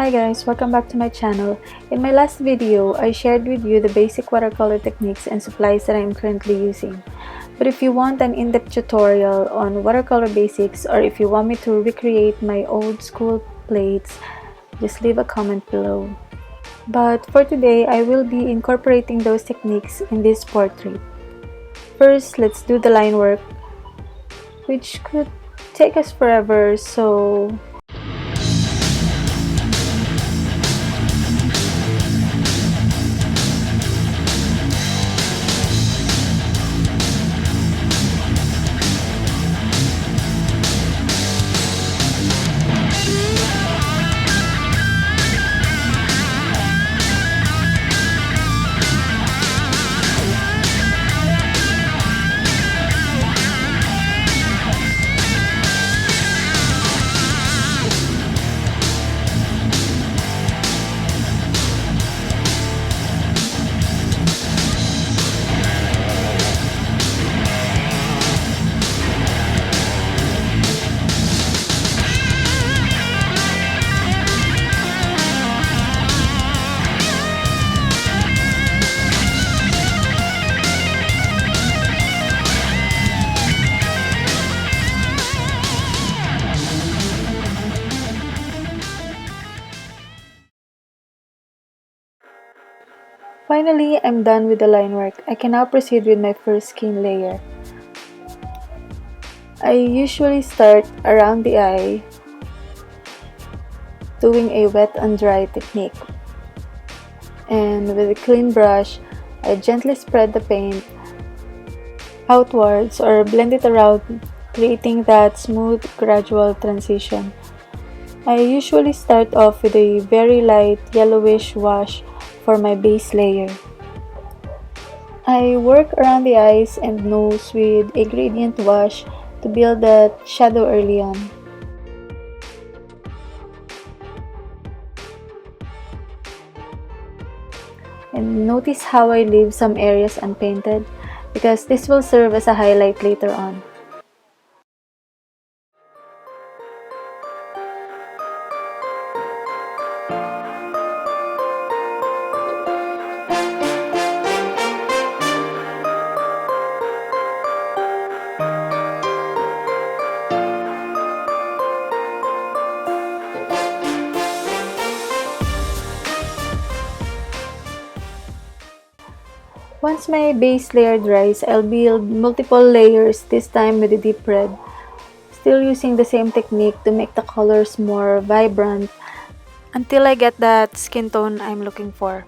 Hi guys, welcome back to my channel. In my last video, I shared with you the basic watercolor techniques and supplies that I am currently using. But if you want an in-depth tutorial on watercolor basics, or if you want me to recreate my old school plates, just leave a comment below. But for today, I will be incorporating those techniques in this portrait. First, let's do the line work, which could take us forever, so finally, I'm done with the line work. I can now proceed with my first skin layer. I usually start around the eye, doing a wet and dry technique. And with a clean brush, I gently spread the paint outwards or blend it around, creating that smooth, gradual transition. I usually start off with a very light yellowish wash for my base layer. I work around the eyes and nose with a gradient wash to build that shadow early on. And notice how I leave some areas unpainted, because this will serve as a highlight later on. Once my base layer dries, I'll build multiple layers, this time with a deep red, still using the same technique to make the colors more vibrant until I get that skin tone I'm looking for.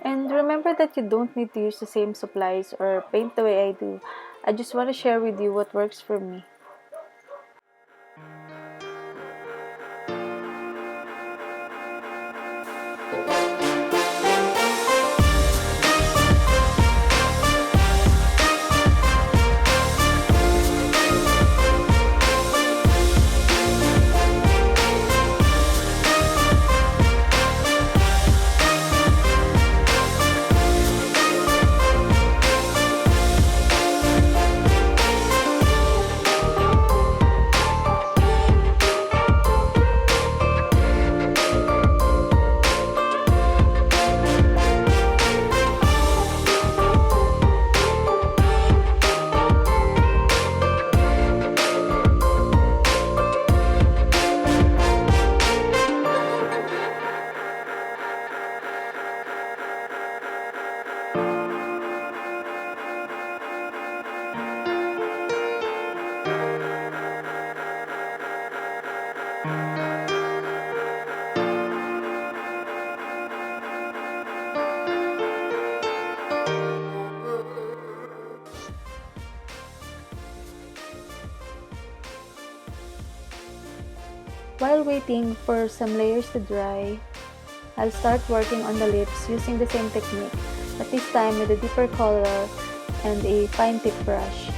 And remember that you don't need to use the same supplies or paint the way I do. I just want to share with you what works for me. While waiting for some layers to dry, I'll start working on the lips using the same technique, but this time with a deeper color and a fine tip brush.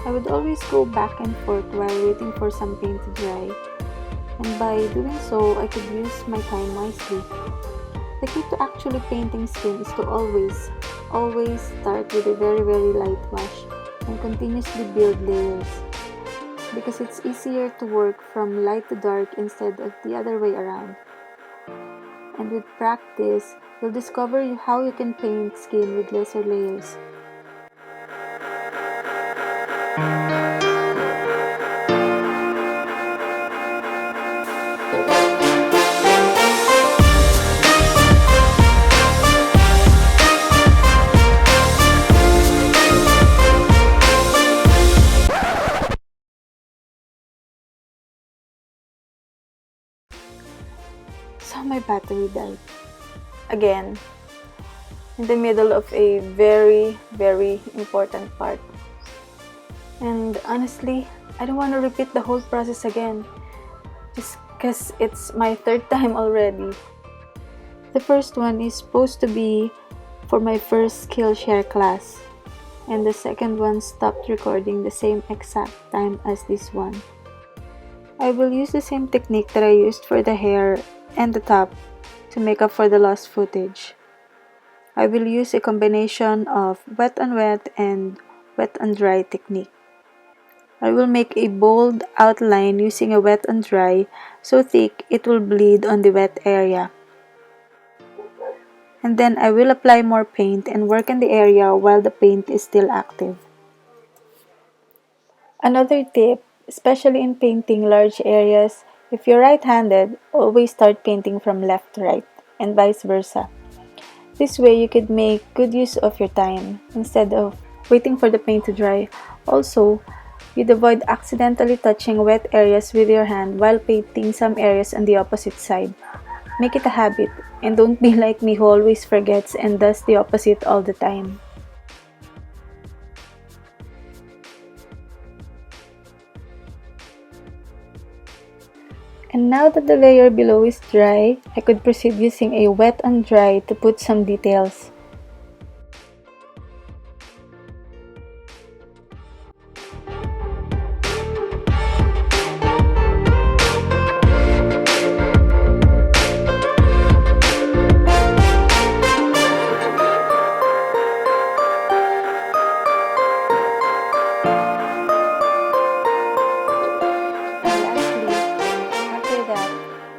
I would always go back and forth while waiting for some paint to dry, and by doing so, I could use my time wisely. The key to actually painting skin is to always start with a very light wash and continuously build layers, because it's easier to work from light to dark instead of the other way around. And with practice, you'll discover how you can paint skin with lesser layers. So my battery died. Again, in the middle of a very important part. And honestly, I don't want to repeat the whole process again, just because it's my third time already. The first one is supposed to be for my first Skillshare class, and the second one stopped recording the same exact time as this one. I will use the same technique that I used for the hair and the top to make up for the lost footage. I will use a combination of wet on wet and wet on dry technique. I will make a bold outline using a wet on dry so thick it will bleed on the wet area. And then I will apply more paint and work in the area while the paint is still active. Another tip, especially in painting large areas, if you're right-handed, always start painting from left to right and vice versa. This way you could make good use of your time instead of waiting for the paint to dry. Also, you'd avoid accidentally touching wet areas with your hand while painting some areas on the opposite side. Make it a habit, and don't be like me who always forgets and does the opposite all the time. And now that the layer below is dry, I could proceed using a wet on dry to put some details.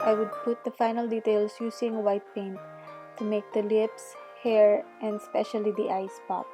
I would put the final details using white paint to make the lips, hair, and especially the eyes pop.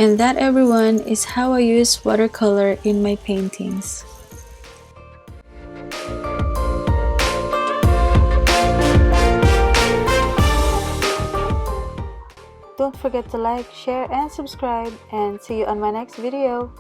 And that, everyone, is how I use watercolor in my paintings. Don't forget to like, share, and subscribe, and see you on my next video.